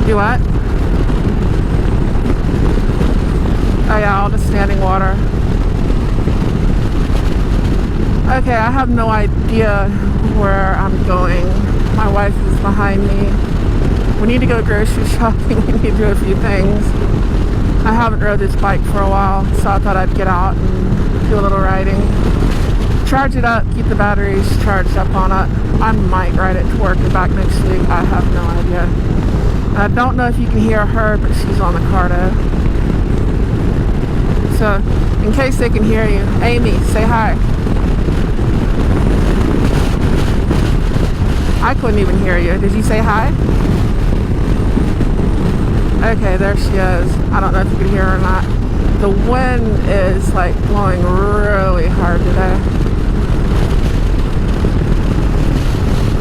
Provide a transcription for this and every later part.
Do what? Oh yeah, all the standing water. Okay, I have no idea where I'm going. My wife is behind me. We need to go grocery shopping. We need to do a few things. I haven't rode this bike for a while, so I thought I'd get out and do a little riding. Charge it up, keep the batteries charged up on it. I might ride it to work and back next week. I have no idea. I don't know if you can hear her, but she's on the car though. So, in case they can hear you, Amy, say hi. I couldn't even hear you. Did you say hi? Okay, there she is. I don't know if you can hear her or not. The wind is like blowing really hard today.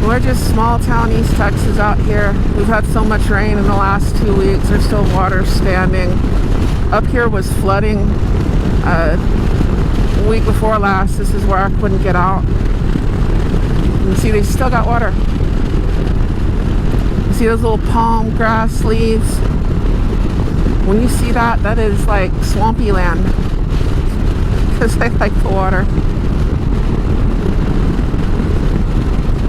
We're just small town East Texas out here. We've had so much rain in the last 2 weeks. There's still water standing. Up here was flooding week before last. This is where I couldn't get out. You see, they still got water. You see those little palm grass leaves? When you see that, that is like swampy land. Because they like the water.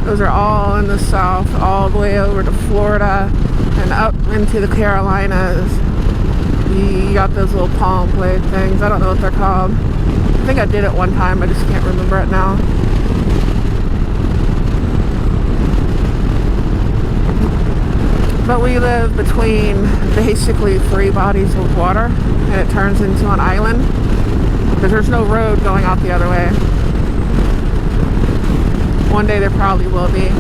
Those are all in the south, all the way over to Florida and up into the Carolinas. You got those little palm blade things. I don't know what they're called. I think I did it one time. I just can't remember it now. But we live between basically 3 bodies of water, and it turns into an island because there's no road going out the other way. One day there probably will be.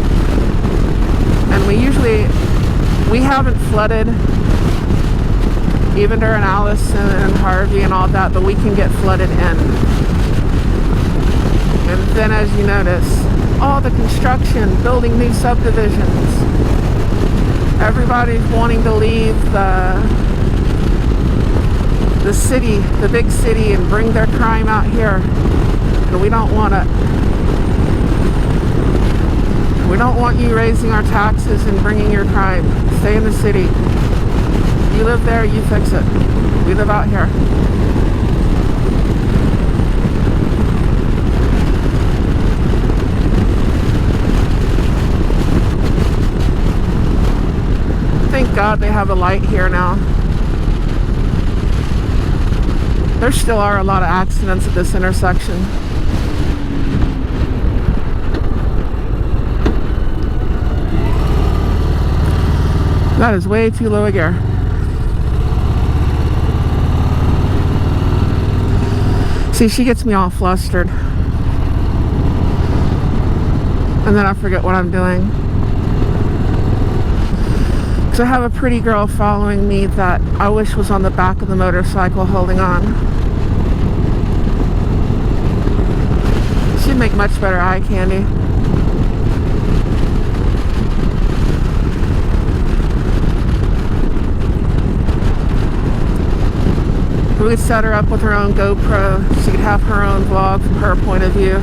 And we haven't flooded even during Allison and Harvey and all that, but we can get flooded in. And then, as you notice, all the construction, building new subdivisions. Everybody's wanting to leave the city, the big city, and bring their crime out here. And we don't want it. We don't want you raising our taxes and bringing your crime. Stay in the city. You live there, you fix it. We live out here. Thank God they have a light here now. There still are a lot of accidents at this intersection. That is way too low a gear. See, she gets me all flustered. And then I forget what I'm doing. Because I have a pretty girl following me that I wish was on the back of the motorcycle holding on. She'd make much better eye candy. We could set her up with her own GoPro. She could have her own vlog from her point of view.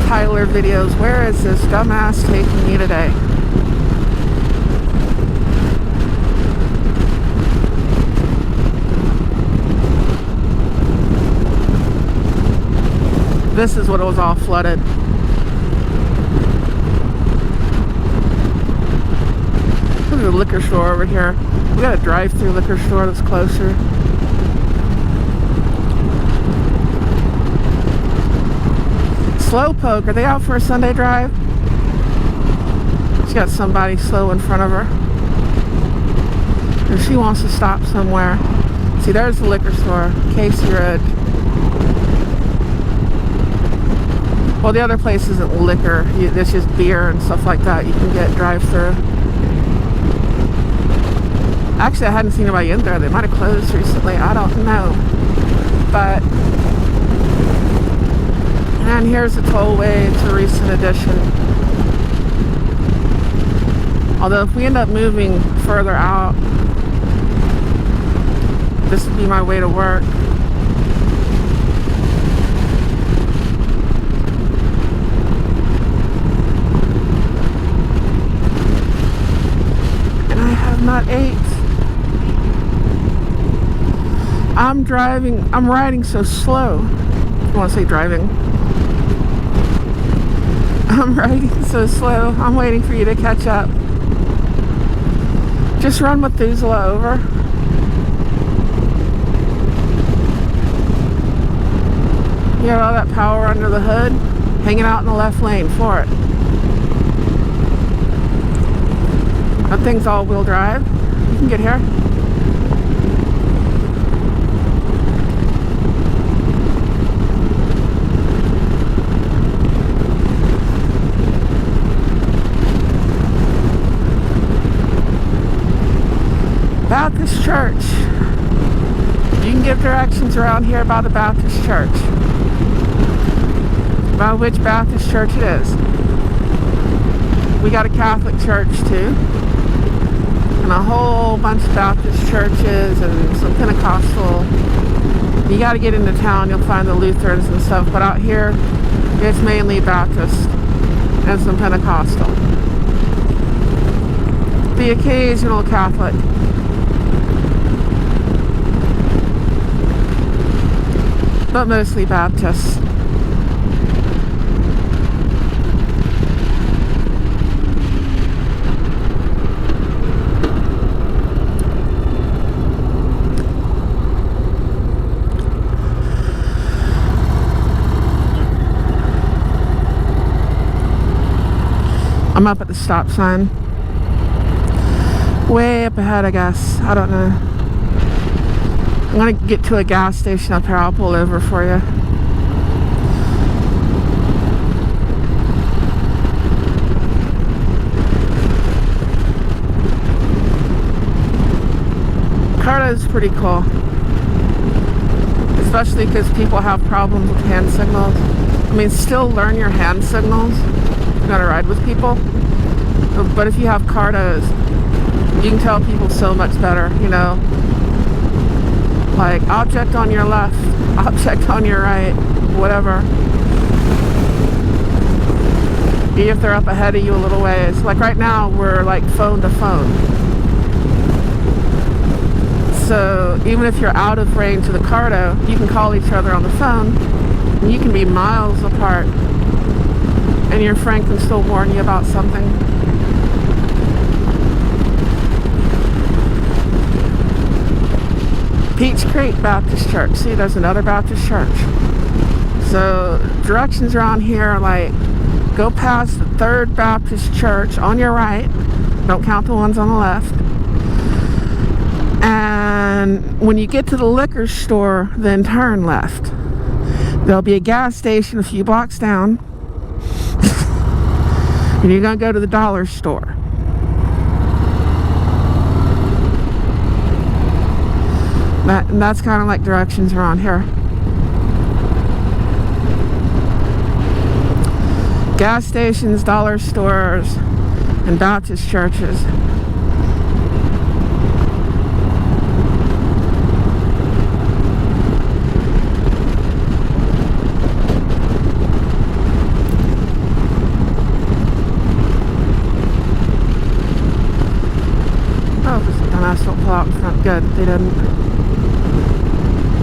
Tyler videos. Where is this dumbass taking me today? This is what it was all flooded. Look at the liquor store over here. We got a drive-through liquor store that's closer. Slowpoke, are they out for a Sunday drive? She's got somebody slow in front of her. And she wants to stop somewhere. See, there's the liquor store, Casey Road. Well, the other place isn't liquor. It's just beer and stuff like that. You can get drive-through. Actually, I hadn't seen anybody in there. They might have closed recently. I don't know. But, and here's the tollway to Recent Addition. Although if we end up moving further out, this would be my way to work. 8. I'm riding so slow. I want to say driving. I'm riding so slow. I'm waiting for you to catch up. Just run Methuselah over. You got all that power under the hood, hanging out in the left lane for it. That thing's all-wheel drive. You can get here. Baptist Church. You can give directions around here about the Baptist Church. About which Baptist church it is. We got a Catholic church too. And a whole bunch of Baptist churches and some Pentecostal. You got to get into town, you'll find the Lutherans and stuff. But out here, it's mainly Baptist and some Pentecostal. The occasional Catholic. But mostly Baptist. I'm up at the stop sign. Way up ahead, I guess. I don't know. I'm gonna get to a gas station up here. I'll pull over for you. Carta is pretty cool. Especially because people have problems with hand signals. I mean, still learn your hand signals. You're gonna ride with people. But if you have Cartas, you can tell people so much better, you know. Like, object on your left, object on your right, whatever. If they're up ahead of you a little ways. Like right now, we're like phone to phone. So even if you're out of range of the Carta, you can call each other on the phone. And you can be miles apart. And your friend can still warn you about something. Peach Creek Baptist Church. See, there's another Baptist church. So directions around here are like, go past the 3rd Baptist Church on your right. Don't count the ones on the left. And when you get to the liquor store, then turn left. There'll be a gas station a few blocks down. And you're going to go to the dollar store. And that's kind of like directions around here. Gas stations, dollar stores, and Baptist churches. Oh, this dumbass don't pull out in front. Good, they didn't.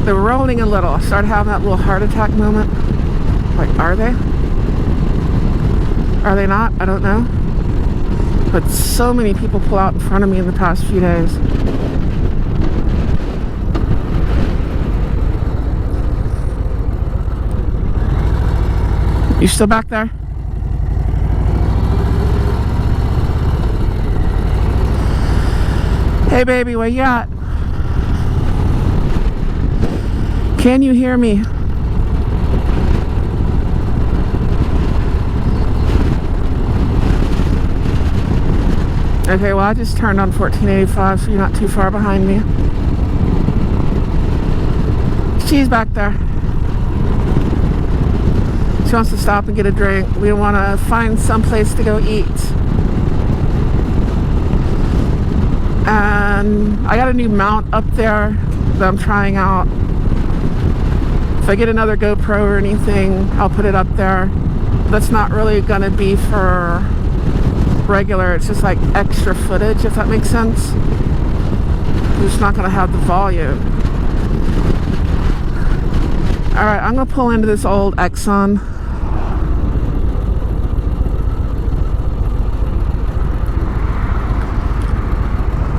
They were rolling a little. I started having that little heart attack moment. Like, are they? Are they not? I don't know. But so many people pull out in front of me in the past few days. You still back there? Hey baby, where you at? Can you hear me? Okay, well I just turned on 1485, so you're not too far behind me. She's back there. She wants to stop and get a drink. We want to find some place to go eat. And I got a new mount up there that I'm trying out. If I get another GoPro or anything, I'll put it up there. That's not really going to be for regular. It's just like extra footage, if that makes sense. It's not going to have the volume. Alright, I'm going to pull into this old Exxon.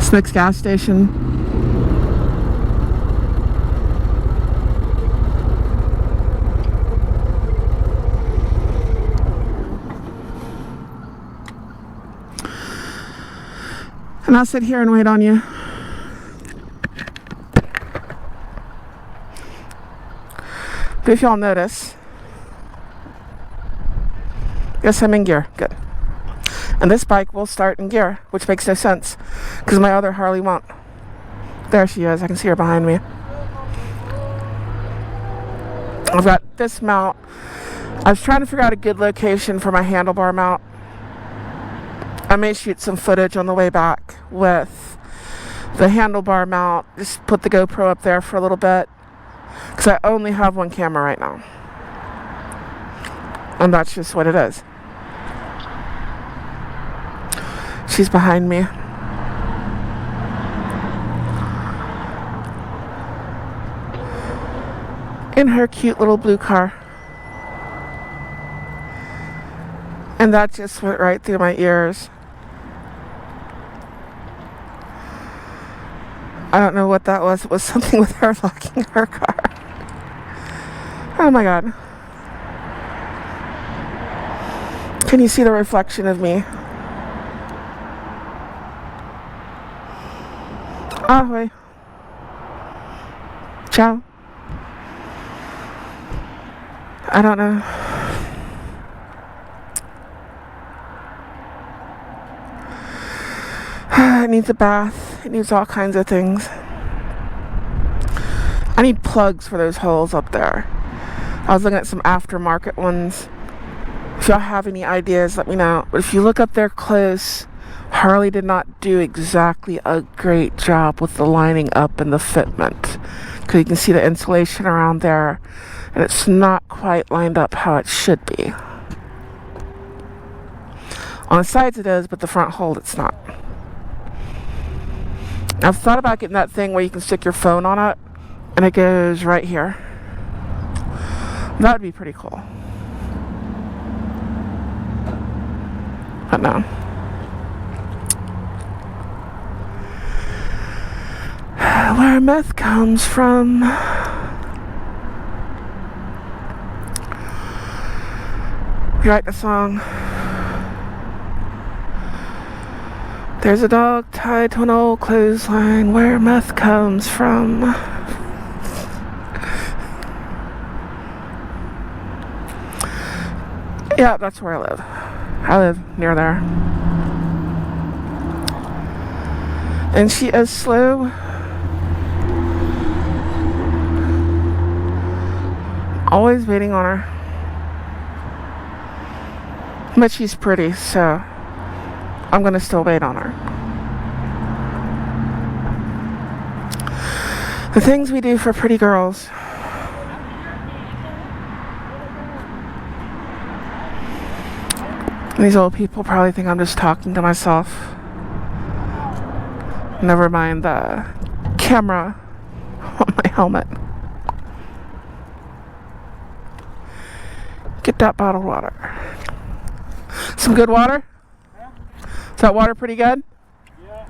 Snick's gas station. And I'll sit here and wait on you. But if y'all notice, yes, I'm in gear. Good. And this bike will start in gear, which makes no sense because my other Harley won't. There she is. I can see her behind me. I've got this mount. I was trying to figure out a good location for my handlebar mount. I may shoot some footage on the way back with the handlebar mount. Just put the GoPro up there for a little bit because I only have one camera right now. And that's just what it is. She's behind me. In her cute little blue car. And that just went right through my ears. I don't know what that was. It was something with her locking her car. Oh my God. Can you see the reflection of me? Ahoy. Ciao. I don't know. It needs a bath. It needs all kinds of things. I need plugs for those holes up there. I was looking at some aftermarket ones. If y'all have any ideas, let me know. But if you look up there close, Harley did not do exactly a great job with the lining up and the fitment. Because you can see the insulation around there. And it's not quite lined up how it should be. On the sides it is, but the front hole it's not. I've thought about getting that thing where you can stick your phone on it and it goes right here. That would be pretty cool. But no. Where meth comes from. You write the song. There's a dog tied to an old clothesline where meth comes from. Yeah, that's where I live. I live near there. And she is slow. Always waiting on her. But she's pretty, so I'm gonna still wait on her. The things we do for pretty girls. These old people probably think I'm just talking to myself. Never mind the camera on my helmet. Get that bottled water. Some good water? Is that water pretty good? Yeah.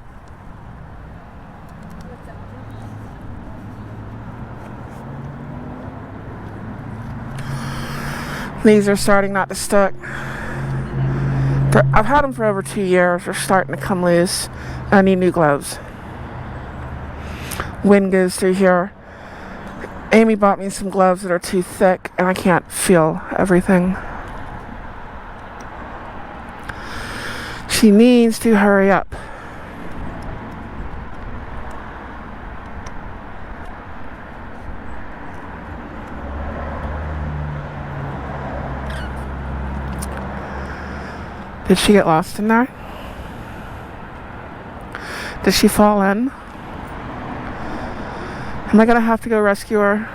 These are starting not to stick. I've had them for over 2 years. They're starting to come loose. I need new gloves. Wind goes through here. Amy bought me some gloves that are too thick and I can't feel everything. She needs to hurry up. Did she get lost in there? Did she fall in? Am I gonna have to go rescue her?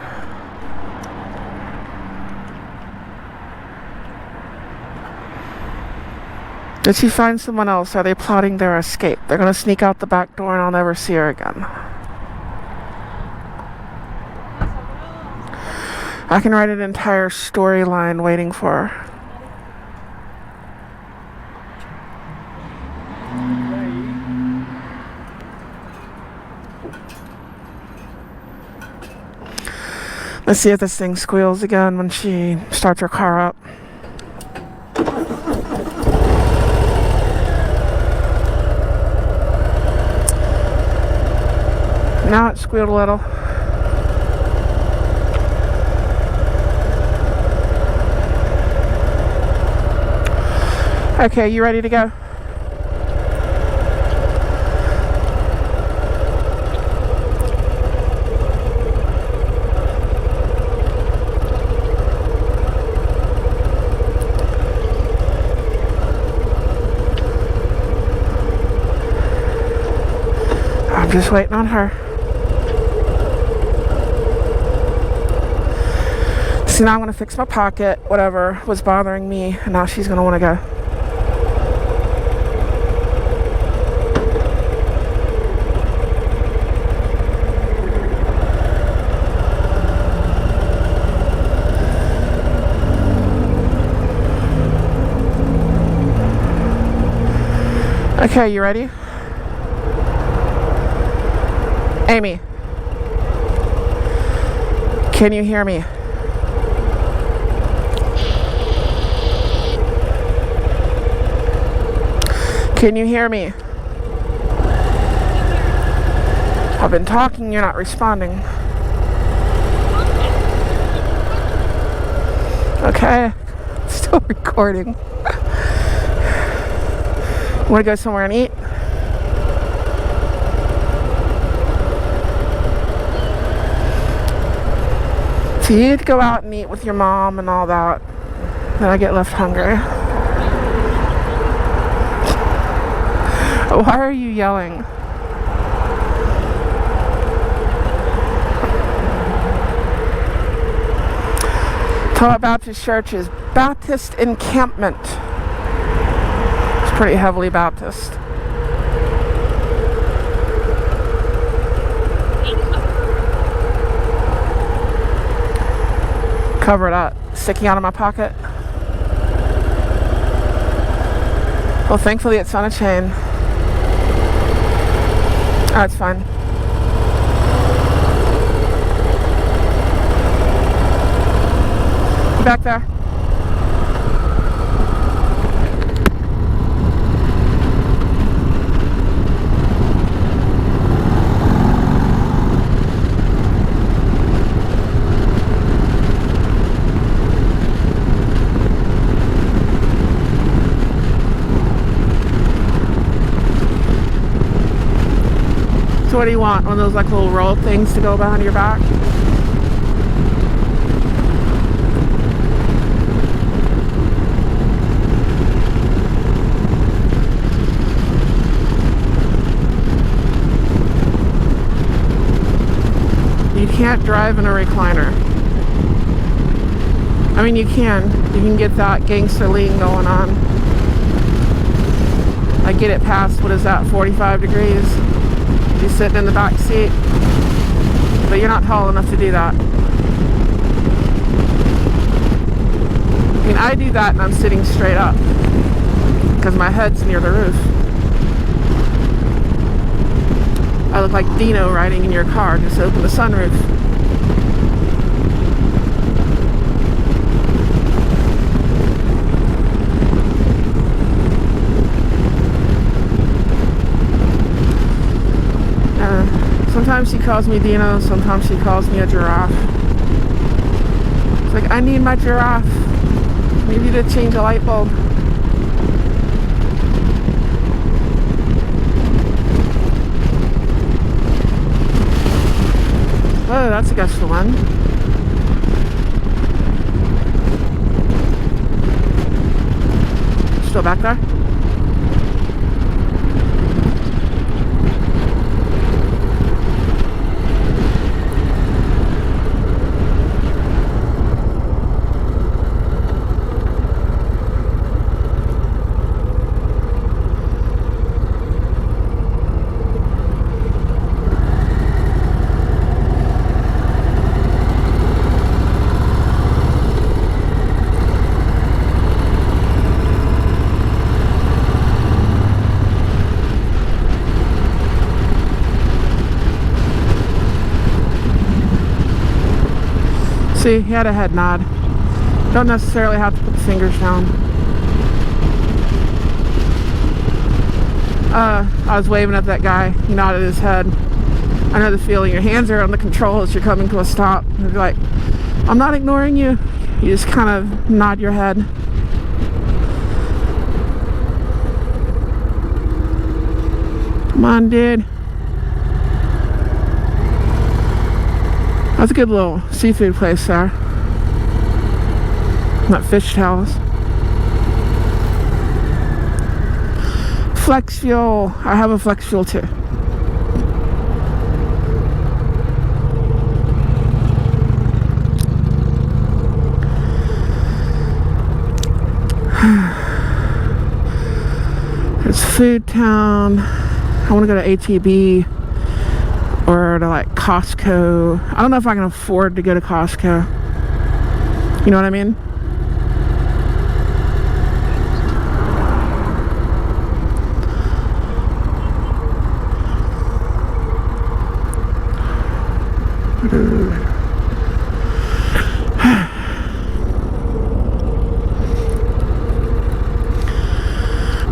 Did she find someone else? Are they plotting their escape? They're gonna sneak out the back door and I'll never see her again. I can write an entire storyline waiting for her. Let's see if this thing squeals again when she starts her car up. Now it squealed a little. Okay, you ready to go? I'm just waiting on her. See, now I'm going to fix my pocket, whatever was bothering me, and now she's going to want to go. Okay, you ready? Amy, can you hear me? Can you hear me? I've been talking, you're not responding. Okay, still recording. Want to go somewhere and eat? So you need to go out and eat with your mom and all that. Then I get left hungry. Why are you yelling? Toledo Baptist Church is Baptist encampment. It's pretty heavily Baptist. Cover it up. Sticking out of my pocket. Well, thankfully it's on a chain. Oh, it's fine. Back there. So what do you want? One of those like little roll things to go behind your back? You can't drive in a recliner. I mean, you can get that gangster lean going on. I get it past, what is that, 45 degrees? You're sitting in the back seat, but you're not tall enough to do that. I mean, I do that and I'm sitting straight up because my head's near the roof. I look like Dino riding in your car. Just open the sunroof. Sometimes she calls me Dino, sometimes she calls me a giraffe. It's like, I need my giraffe. I need you to change a light bulb. Oh, that's against the one. Still back there? See, he had a head nod. Don't necessarily have to put the fingers down. I was waving at that guy. He nodded his head. I know the feeling. Your hands are on the controls. You're coming to a stop. You're like, I'm not ignoring you. You just kind of nod your head. Come on, dude. That's a good little seafood place there. Not fish towels. Flex fuel. I have a flex fuel too. It's Food Town. I want to go to ATB or to like Costco. I don't know if I can afford to go to Costco. You know what I mean?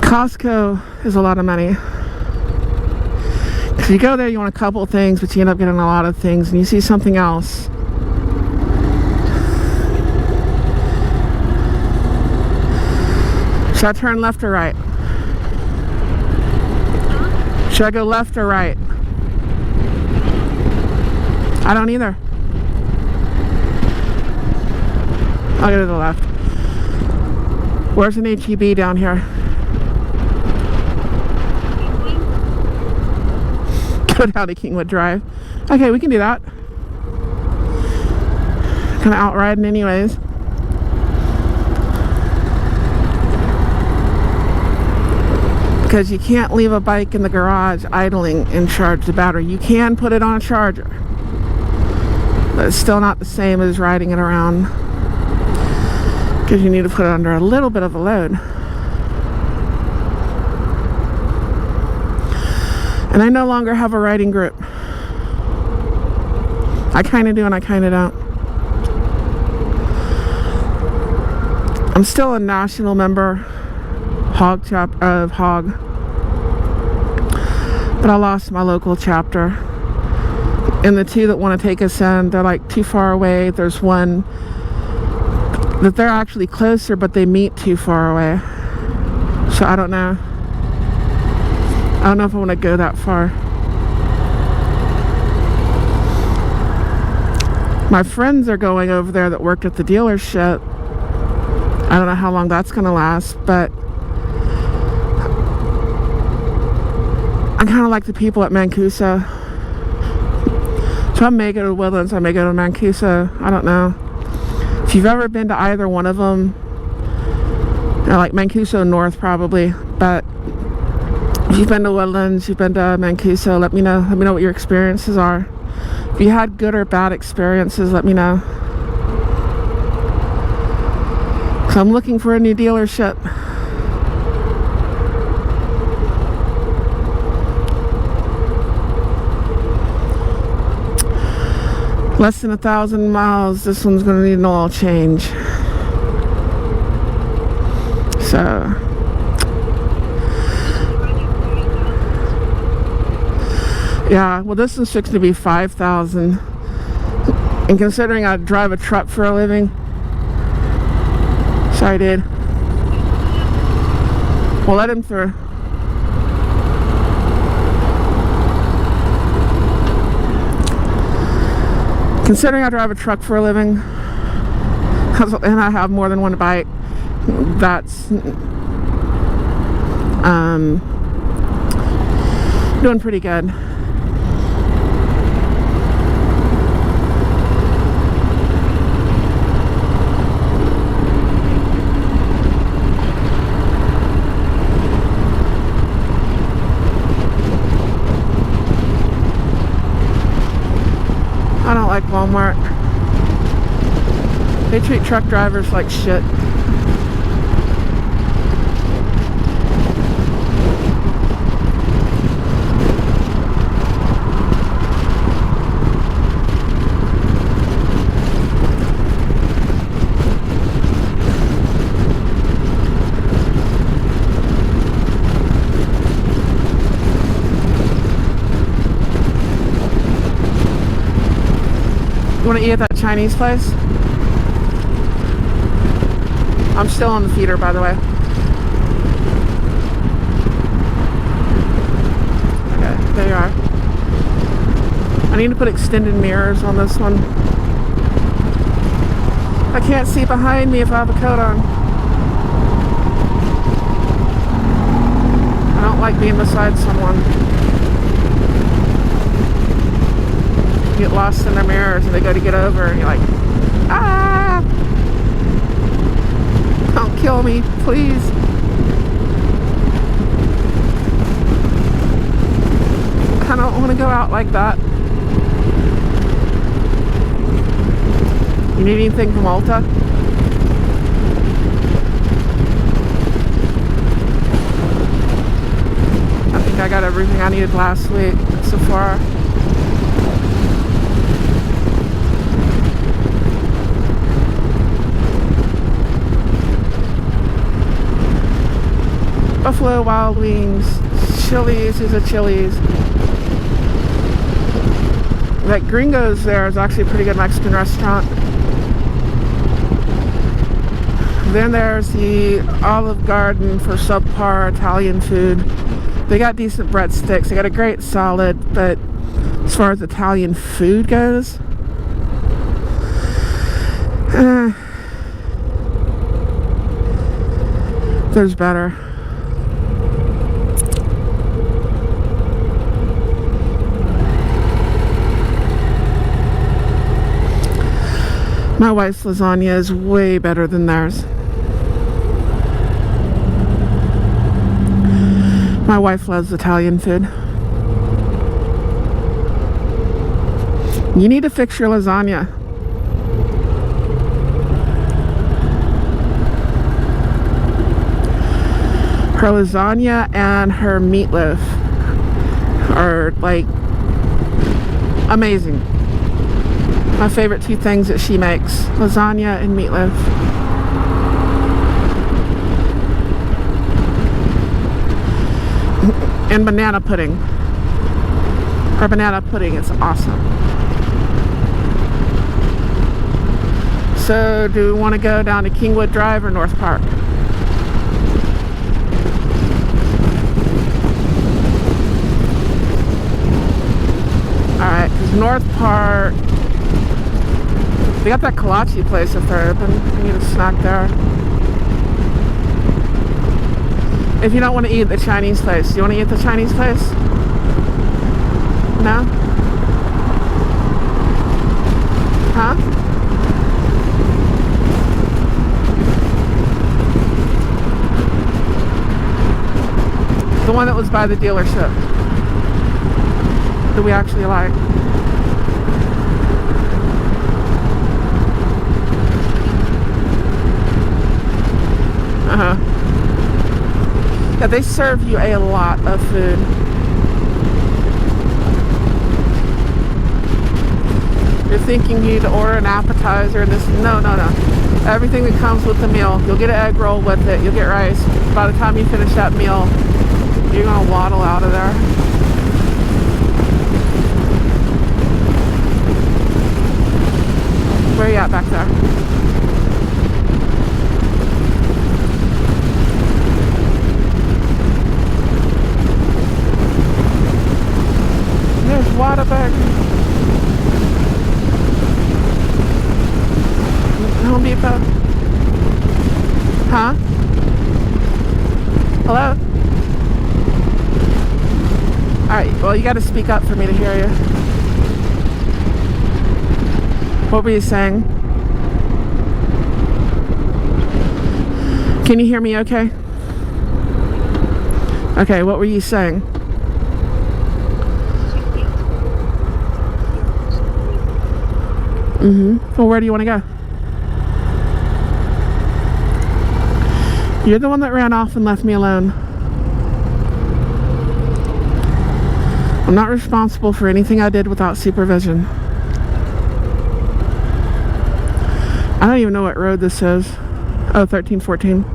Costco is a lot of money. Because you go there, you want a couple of things, but you end up getting a lot of things, and you see something else. Should I turn left or right? Should I go left or right? I don't either. I'll go to the left. Where's an HEB down here? Go down to Kingwood Drive. Okay, we can do that. Kind of out riding anyways. Because you can't leave a bike in the garage idling and charge the battery. You can put it on a charger, but it's still not the same as riding it around, because you need to put it under a little bit of a load. And I no longer have a riding group. I kind of do and I kind of don't. I'm still a national member of HOG, but I lost my local chapter. And the two that want to take us in, they're like too far away. There's one that they're actually closer, but they meet too far away. So I don't know. I don't know if I want to go that far. My friends are going over there that worked at the dealership. I don't know how long that's going to last, but I kind of like the people at Mancuso. So I may go to Woodlands, I may go to Mancuso. I don't know. If you've ever been to either one of them, like Mancuso North probably, but if you've been to Woodlands, you've been to Mancuso, let me know. Let me know what your experiences are. If you had good or bad experiences, let me know. So I'm looking for a new dealership. Less than 1,000 miles. This one's going to need an oil change. So yeah, well, this one's fixed to be 5,000. And considering I drive a truck for a living, sorry, dude. We'll let him through. Considering I drive a truck for a living, and I have more than one bike, that's doing pretty good. I don't like Walmart. They treat truck drivers like shit. want to eat at that Chinese place? I'm still on the feeder, by the way. Okay, there you are. I need to put extended mirrors on this one. I can't see behind me if I have a coat on. I don't like being beside someone. You get lost in their mirrors and they go to get over and you're like, ah! Don't kill me, please. I don't want to go out like that. You need anything from Ulta? I think I got everything I needed last week at Sephora. Buffalo Wild Wings. Chili's is a Chili's. That Gringo's there is actually a pretty good Mexican restaurant. Then there's the Olive Garden for subpar Italian food. They got decent breadsticks. They got a great salad, but as far as Italian food goes, there's better. My wife's lasagna is way better than theirs. My wife loves Italian food. You need to fix your lasagna. Her lasagna and her meatloaf are like amazing. My favorite two things that she makes, lasagna and meatloaf. And banana pudding. Her banana pudding is awesome. So, do we want to go down to Kingwood Drive or North Park? Alright, because North Park, they got that kolache place if they're open. I need a snack there. If you don't want to eat at the Chinese place, do you want to eat at the Chinese place? No? Huh? The one that was by the dealership that we actually like. Yeah, they serve you a lot of food. You're thinking you need to order an appetizer and this. No. Everything that comes with the meal. You'll get an egg roll with it. You'll get rice. By the time you finish that meal, you're gonna waddle out of there. Where are you at back there? There's Whataburger. Home Depot. Huh? Hello? Alright, well you gotta speak up for me to hear you. What were you saying? Can you hear me okay? Okay, what were you saying? Well, where do you want to go? You're the one that ran off and left me alone. I'm not responsible for anything I did without supervision. I don't even know what road this is. Oh, 1314.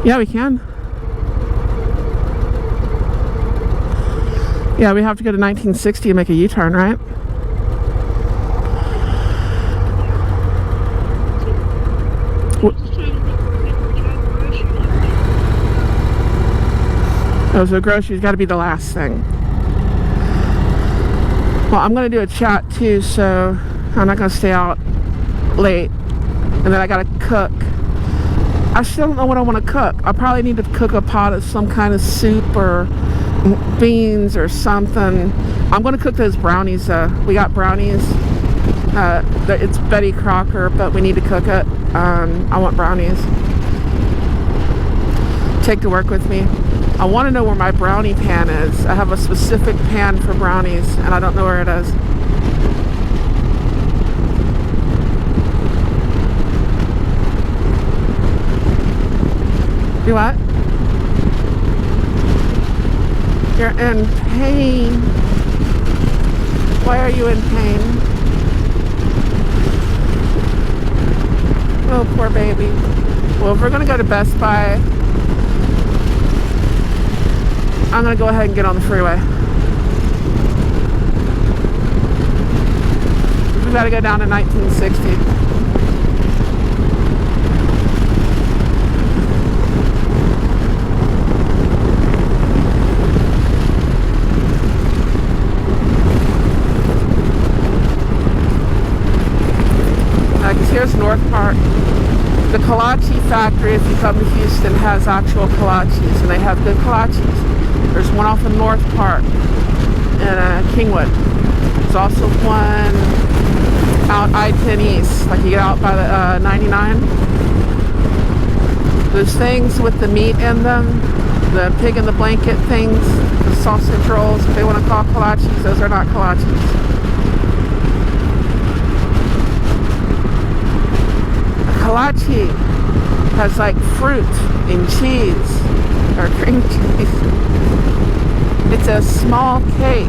Yeah, we can. Yeah, we have to go to 1960 and make a U-turn, right? Oh, so groceries got to be the last thing. Well, I'm going to do a chat too, so I'm not going to stay out late. And then I got to cook. I still don't know what I want to cook. I probably need to cook a pot of some kind of soup or beans or something. I'm going to cook those brownies though. We got brownies. It's Betty Crocker, but we need to cook it. I want brownies. Take to work with me. I want to know where my brownie pan is. I have a specific pan for brownies, and I don't know where it is. Do what? You're in pain. Why are you in pain? Oh, poor baby. Well, if we're going to go to Best Buy, I'm going to go ahead and get on the freeway. We got to go down to 1960. Here's North Park. The kolache factory, if you come to Houston, has actual kolaches, and they have good kolaches. There's one off of North Park in Kingwood. There's also one out I-10 East, like you get out by the 99. Those things with the meat in them, the pig in the blanket things, the sausage rolls, if they want to call kolaches, those are not kolaches. Kolache has like fruit and cheese or cream cheese. It's a small cake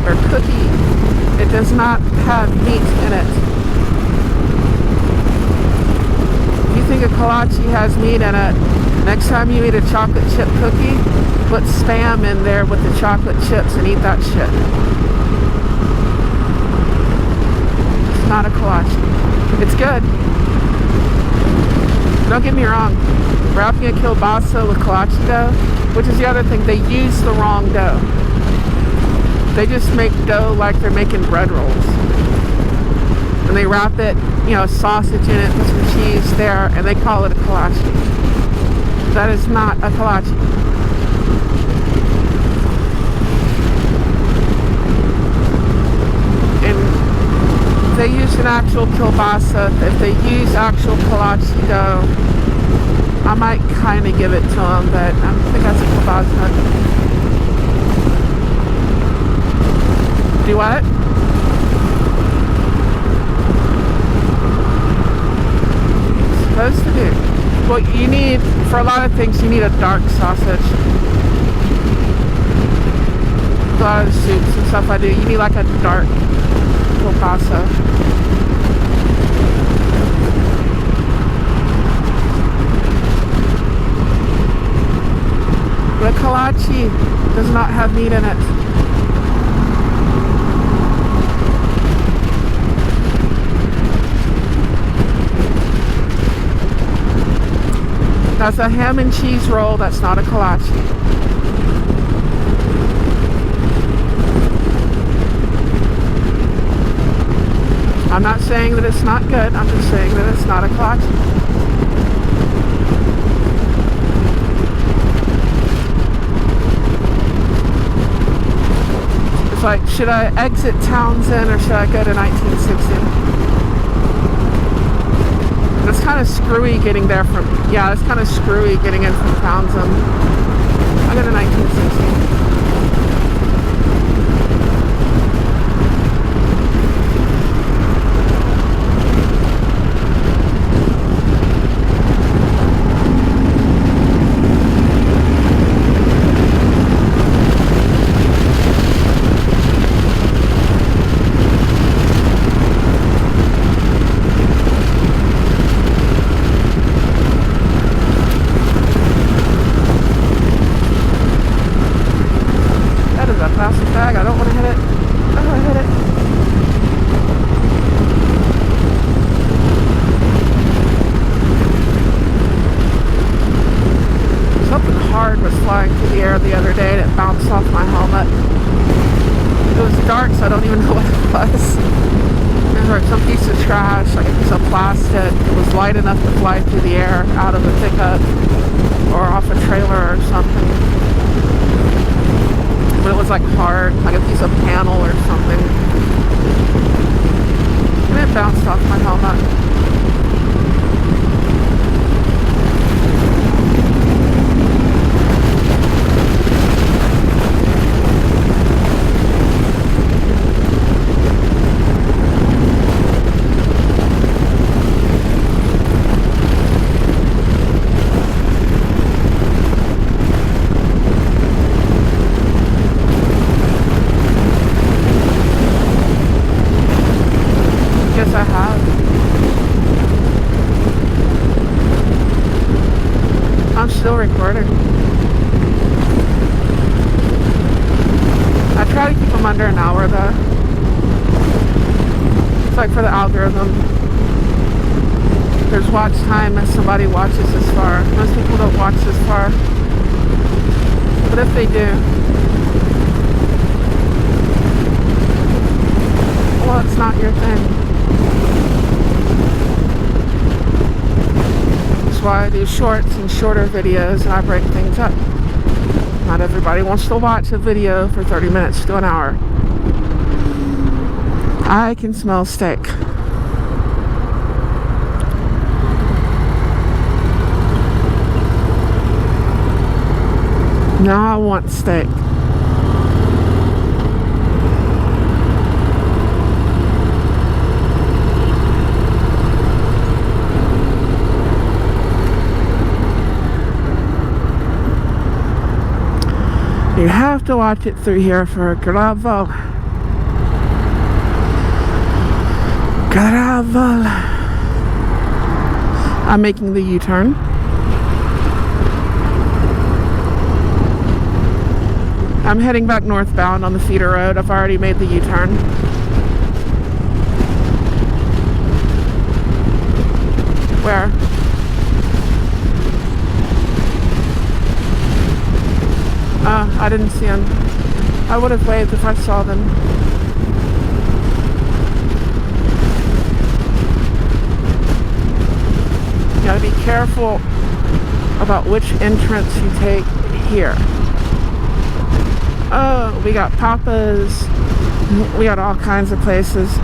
or cookie. It does not have meat in it. If you think a kolache has meat in it, next time you eat a chocolate chip cookie, put Spam in there with the chocolate chips and eat that shit. It's not a kolache. It's good. Don't get me wrong, wrapping a kielbasa with kolache dough, which is the other thing, they use the wrong dough. They just make dough like they're making bread rolls. And they wrap it, you know, sausage in it, put some cheese there, and they call it a kolache. That is not a kolache. And they use an actual kielbasa. If they use actual kolache dough, I might kind of give it to them, but I don't think that's a kielbasa. Do what? It's supposed to do. Well, you need, for a lot of things, you need a dark sausage. A lot of soups and stuff I do, you need like a dark kielbasa. But kolache does not have meat in it. That's a ham and cheese roll. That's not a kolache. I'm not saying that it's not good. I'm just saying that it's not a kolache. It's like, should I exit Townsend or should I go to 1960? It's kind of screwy getting there from, yeah, it's kind of screwy getting in from Townsend. I go to 1960. air the other day and it bounced off my helmet. It was dark, so I don't even know what it was. It was some piece of trash, like a piece of plastic. It was light enough to fly through the air out of a pickup or off a trailer or something. But it was like hard, like a piece of panel or something. And it bounced off my helmet. I have. I'm still recording. I try to keep them under an hour though. It's like for the algorithm. There's watch time if somebody watches this far. Most people don't watch this far. But if they do, well, it's not your thing. That's why I do shorts and shorter videos and I break things up. Not everybody wants to watch a video for 30 minutes to an hour. I can smell steak. Now I want steak. You have to watch it through here for gravel. Gravel. I'm making the U-turn. I'm heading back northbound on the feeder road. I've already made the U-turn. Where? I didn't see them. I would have waved if I saw them. You gotta be careful about which entrance you take here. Oh, we got Papa's. We got all kinds of places.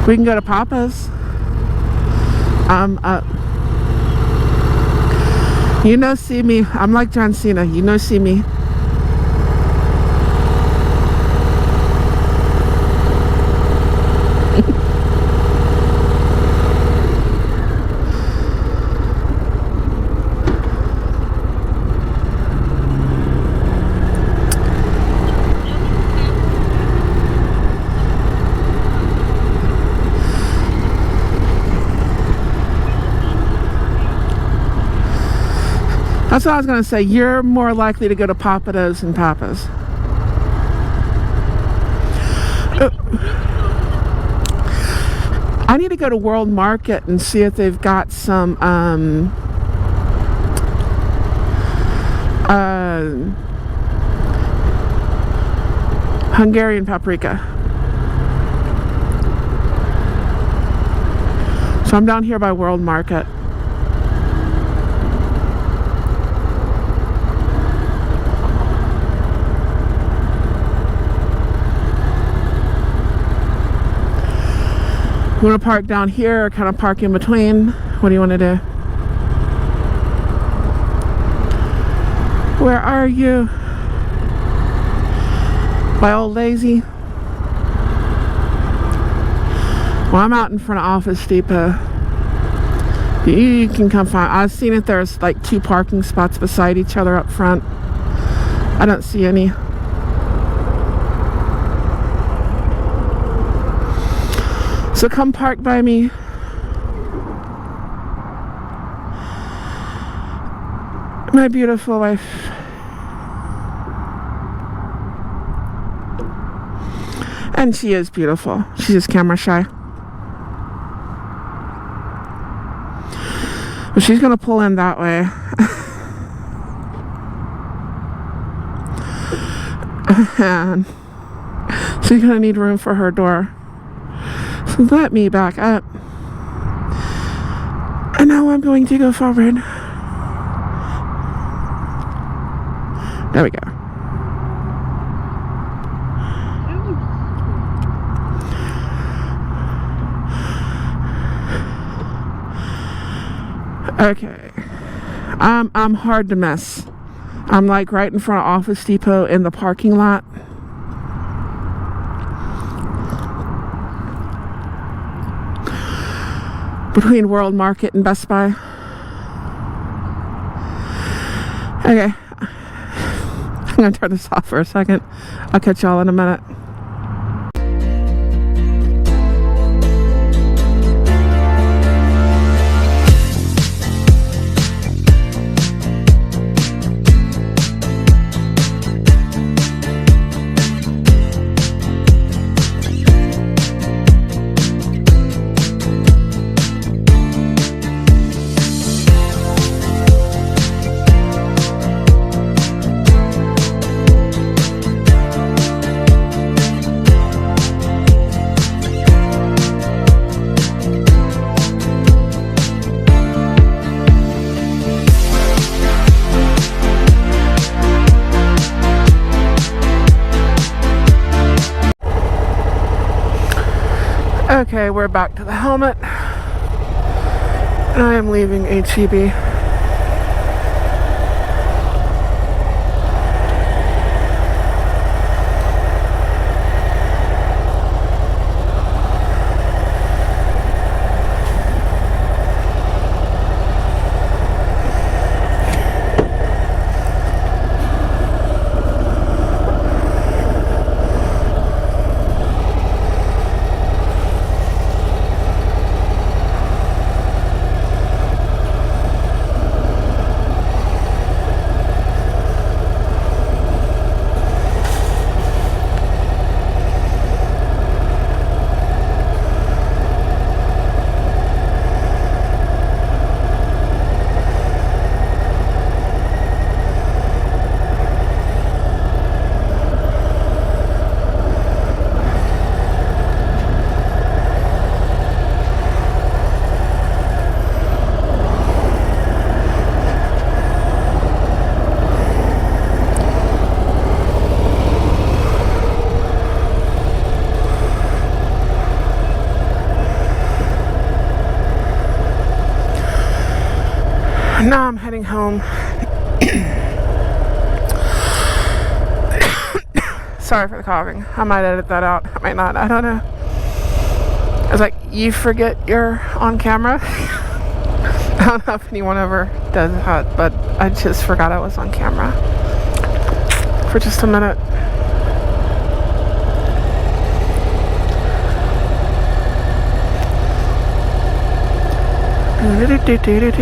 We can go to Papa's. You know, see me. I'm like John Cena. You know, see me. That's what I was going to say. You're more likely to go to Papados than Papa's. I need to go to World Market and see if they've got some Hungarian paprika. So I'm down here by World Market. You want to park down here or kind of park in between? What do you want to do? Where are you? By Old Lazy? Well, I'm out in front of Office Depot. You can come find. I've seen it. There's like 2 parking spots beside each other up front. I don't see any. So come park by me. My beautiful wife. And she is beautiful. She's just camera shy. But she's gonna pull in that way. And she's gonna need room for her door. So let me back up. And now I'm going to go forward. There we go. Okay. I'm hard to miss. I'm like right in front of Office Depot in the parking lot. Between World Market and Best Buy. Okay. I'm gonna turn this off for a second. I'll catch y'all in a minute. Okay, we're back to the helmet. I am leaving HEB. Now I'm heading home. Sorry for the coughing. I might edit that out. I might not. I don't know. It's like, you forget you're on camera. I don't know if anyone ever does that, but I just forgot I was on camera for just a minute.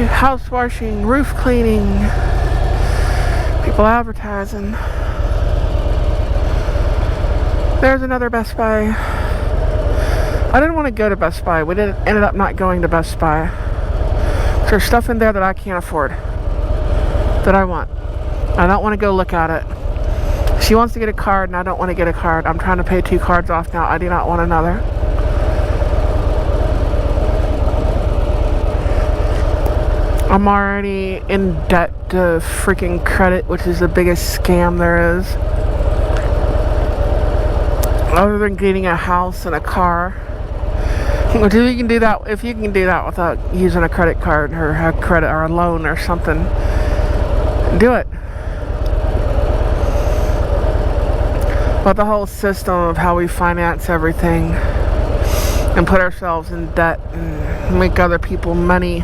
House washing, roof cleaning, people advertising. There's another Best Buy. I didn't want to go to Best Buy. We ended up not going to Best Buy. There's stuff in there that I can't afford, that I want. I don't want to go look at it. She wants to get a card and I don't want to get a card. I'm trying to pay 2 cards off now. I do not want another. I'm already in debt to freaking credit, which is the biggest scam there is. Other than getting a house and a car. Which if you can do that without using a credit card or a credit or a loan or something, do it. But the whole system of how we finance everything and put ourselves in debt and make other people money.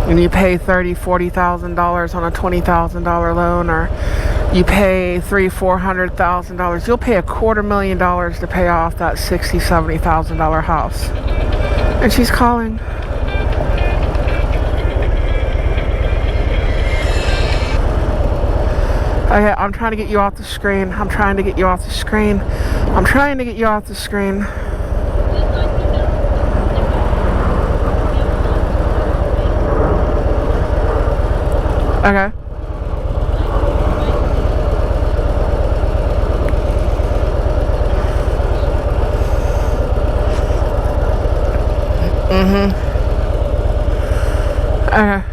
When you pay $30,000-$40,000 on a $20,000 loan, or you pay $300,000-$400,000, you'll pay $250,000 to pay off that $60,000-$70,000 house. And she's calling. Okay, I'm trying to get you off the screen. I'm trying to get you off the screen. Okay. Okay.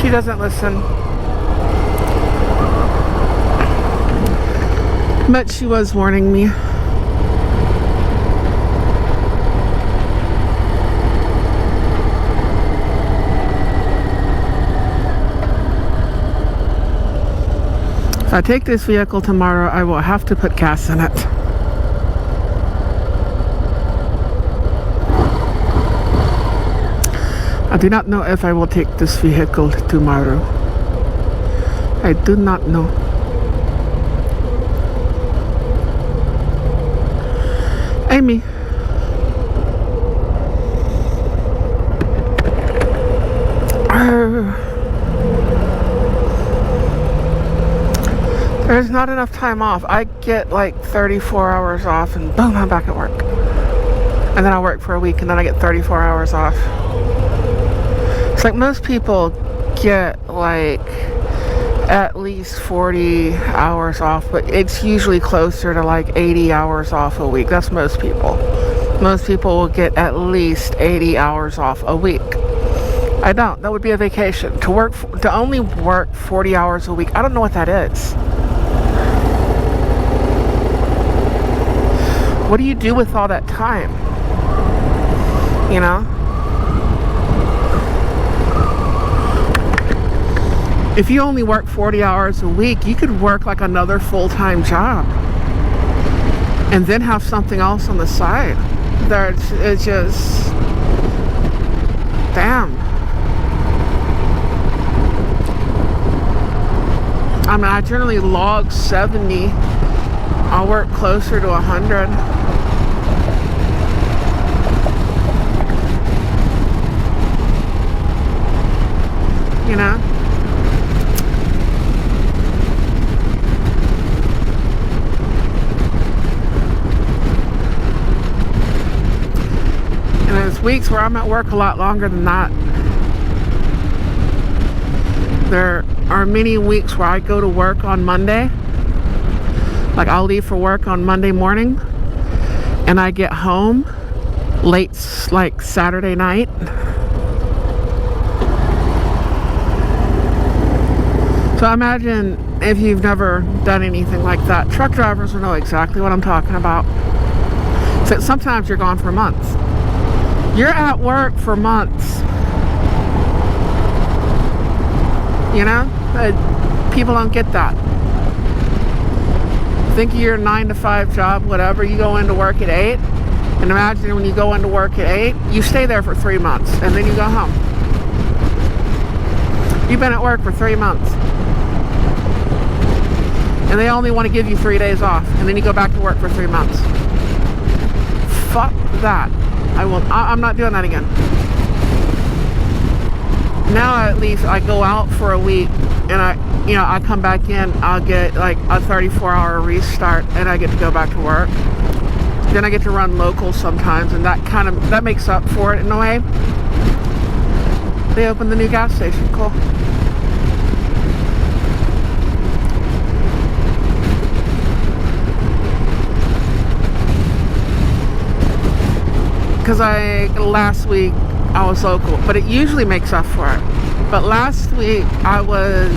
She doesn't listen. But she was warning me. If I take this vehicle tomorrow, I will have to put gas in it. I do not know if I will take this vehicle tomorrow. I do not know. Amy. There's not enough time off. I get like 34 hours off and boom, I'm back at work. And then I work for a week and then I get 34 hours off. It's like most people get like at least 40 hours off, but it's usually closer to like 80 hours off a week. That's most people. Most people will get at least 80 hours off a week. I don't. That would be a vacation. To only work 40 hours a week, I don't know what that is. What do you do with all that time? You know? If you only work 40 hours a week, you could work like another full-time job and then have something else on the side. It's just, damn. I mean, I generally log 70. I'll work closer to 100. You know? And there's weeks where I'm at work a lot longer than that. There are many weeks where I go to work on Monday. Like I'll leave for work on Monday morning and I get home late, like Saturday night. So imagine if you've never done anything like that. Truck drivers will know exactly what I'm talking about. So sometimes you're gone for months. You're at work for months. You know? People don't get that. Think of your 9-to-5 job, whatever. You go into work at 8. And imagine when you go into work at 8, you stay there for 3 months. And then you go home. You've been at work for 3 months. And they only want to give you 3 days off. And then you go back to work for 3 months. Fuck that. I'm not doing that again. Now at least I go out for a week and I come back in, I'll get like a 34-hour restart and I get to go back to work. Then I get to run local sometimes and that makes up for it in a way. They opened the new gas station, cool. Because last week I was local, but it usually makes up for it. But last week I was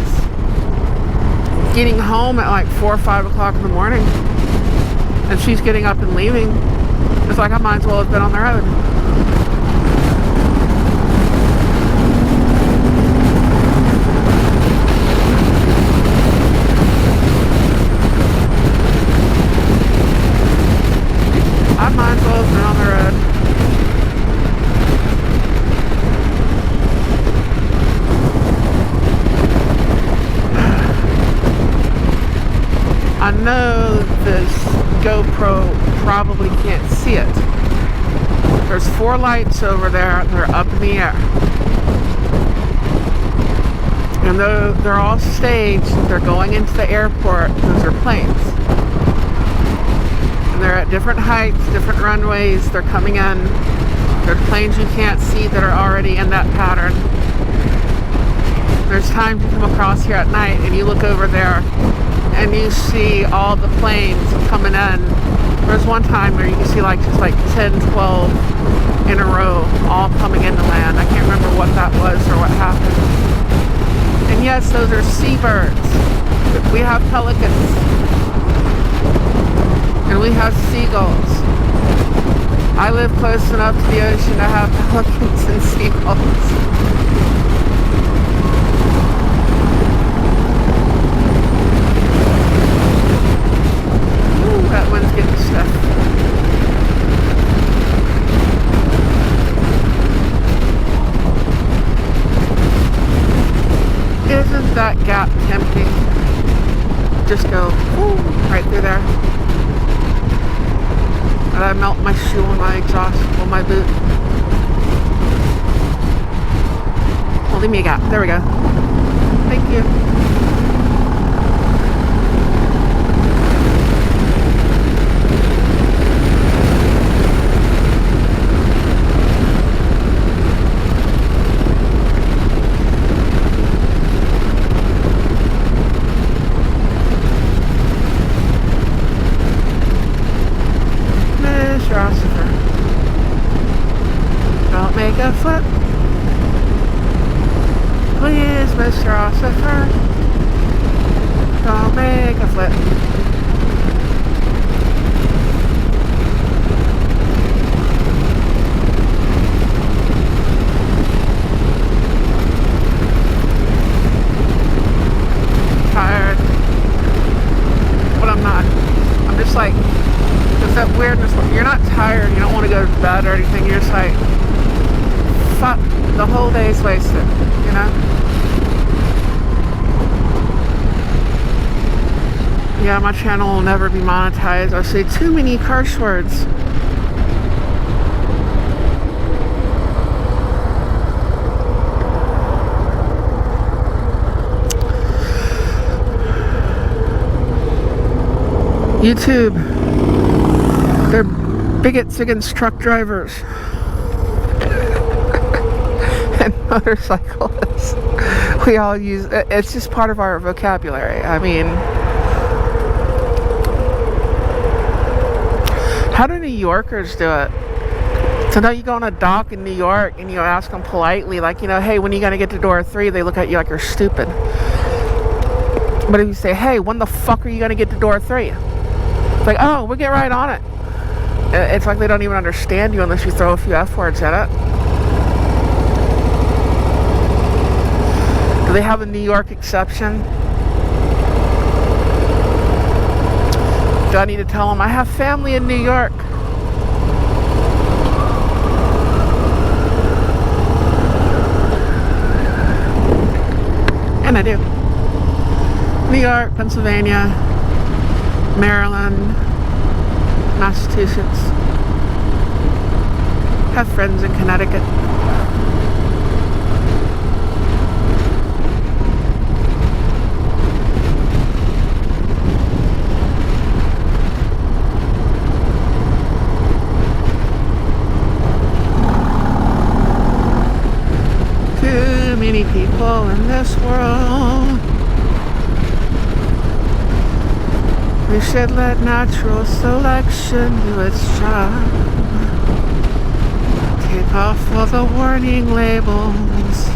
getting home at like 4 or 5 o'clock in the morning, and she's getting up and leaving. It's like I might as well have been on the road. I might as well have been on the road. There's 4 lights over there. They're up in the air. And they're all staged. They're going into the airport. Those are planes. And they're at different heights, different runways. They're coming in. They're planes you can't see that are already in that pattern. There's times you come across here at night and you look over there and you see all the planes coming in. There's one time where you can see just 10, 12 in a row all coming into land. I can't remember what that was or what happened. And yes, those are seabirds. We have pelicans. And we have seagulls. I live close enough to the ocean to have pelicans and seagulls. That one's getting stuff. Isn't that gap tempting? Just go right through there. And I melt my shoe and my exhaust on my boot. Well, leave me a gap. There we go. Thank you. Don't make a flip. Please, Mr. Ossifer. Don't make a flip. Tired. But I'm not. I'm just there's that weirdness. You're not tired. You don't want to go to bed or anything. You're just fuck, the whole day's wasted, you know? Yeah, my channel will never be monetized. I say too many curse words. YouTube, they're bigots against truck drivers and motorcyclists. We all use it's just part of our vocabulary. I mean, how do New Yorkers do it? So now you go on a dock in New York and you ask them politely, hey, when are you going to get to door 3? They look at you like you're stupid. But if you say, hey, when the fuck are you going to get to door 3? It's like, oh, we'll get right on it. It's like they don't even understand you unless you throw a few F words at it. Do they have a New York exception? Do I need to tell them I have family in New York? And I do. New York, Pennsylvania, Maryland, Massachusetts. Have friends in Connecticut. Too many people in this world. We should let natural selection do its job. Take off all the warning labels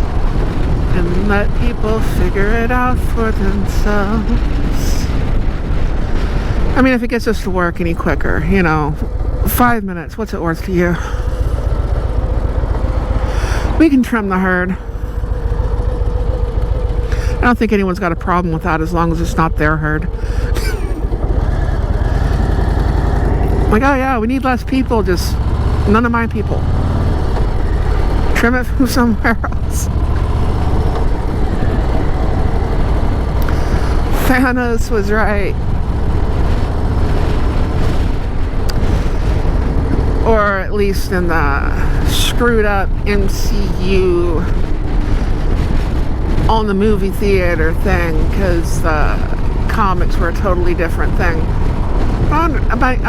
and let people figure it out for themselves. I mean, if it gets us to work any quicker, 5 minutes, what's it worth to you? We can trim the herd. I don't think anyone's got a problem with that as long as it's not their herd. Like, oh yeah, we need less people, just none of my people. Trim it from somewhere else. Thanos was right. or at least in the screwed up MCU on the movie theater thing, because the comics were a totally different thing. I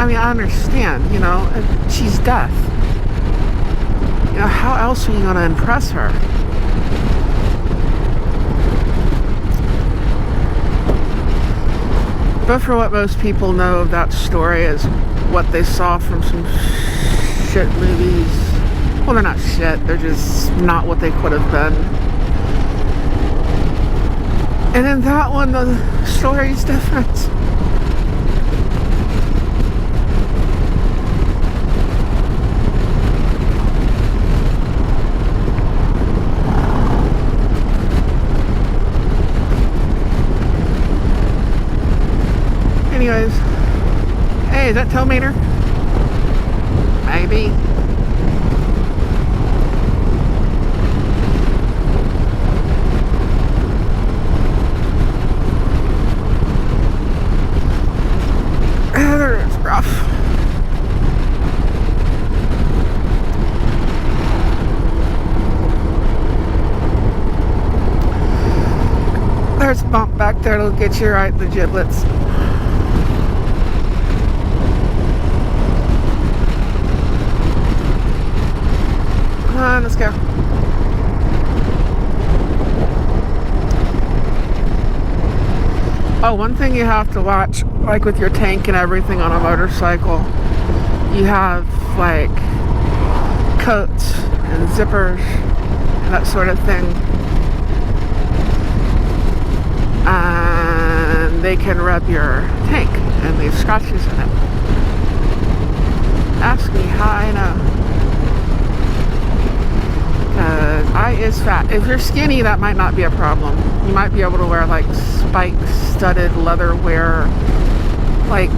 mean, I understand, you know, she's deaf. You know, how else are you going to impress her? But for what most people know of that story is what they saw from some shit movies. Well, they're not shit, they're just not what they could have been. And in that one, the story's different. Anyways, hey, is that tow meter? Maybe. It's rough. There's a bump back there that'll get you right in the giblets. Come on, let's go. Oh, one thing you have to watch, like with your tank and everything on a motorcycle, you have like coats and zippers and that sort of thing. And they can rub your tank and leave scratches in it. Ask me how I know. Because I is fat. If you're skinny, that might not be a problem. You might be able to wear like spike studded leather wear, like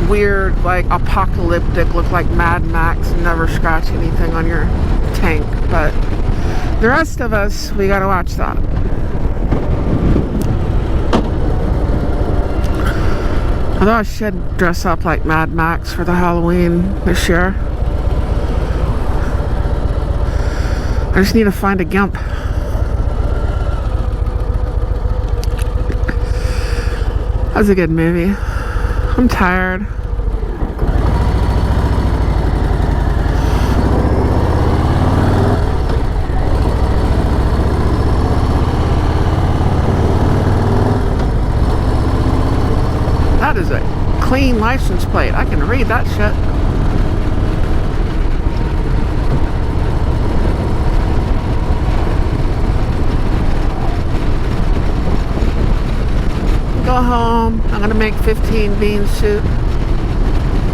weird, like apocalyptic, look like Mad Max, and never scratch anything on your tank. But the rest of us, we gotta watch that. Although I should dress up like Mad Max for the Halloween this year. I just need to find a gimp. That was a good movie. I'm tired. That is a clean license plate. I can read that shit. Go home. I'm gonna make 15 bean soup.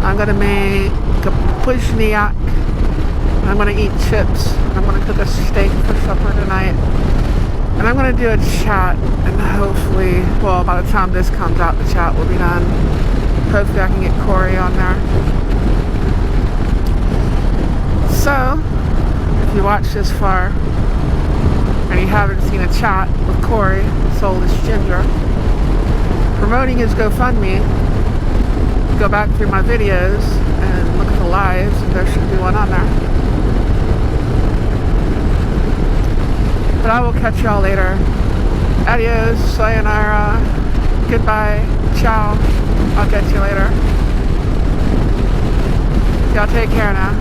I'm gonna make a pushniak. I'm gonna eat chips. I'm gonna cook a steak for supper tonight. And I'm gonna do a chat, and hopefully, well, by the time this comes out, the chat will be done. Hopefully I can get Corey on there. So, if you watch this far, and you haven't seen a chat with Corey, Soulless Ginger, promoting his GoFundMe, go back through my videos and look at the lives, and there should be one on there. But I will catch y'all later. Adios, sayonara, goodbye, ciao. I'll catch you later. Y'all take care now.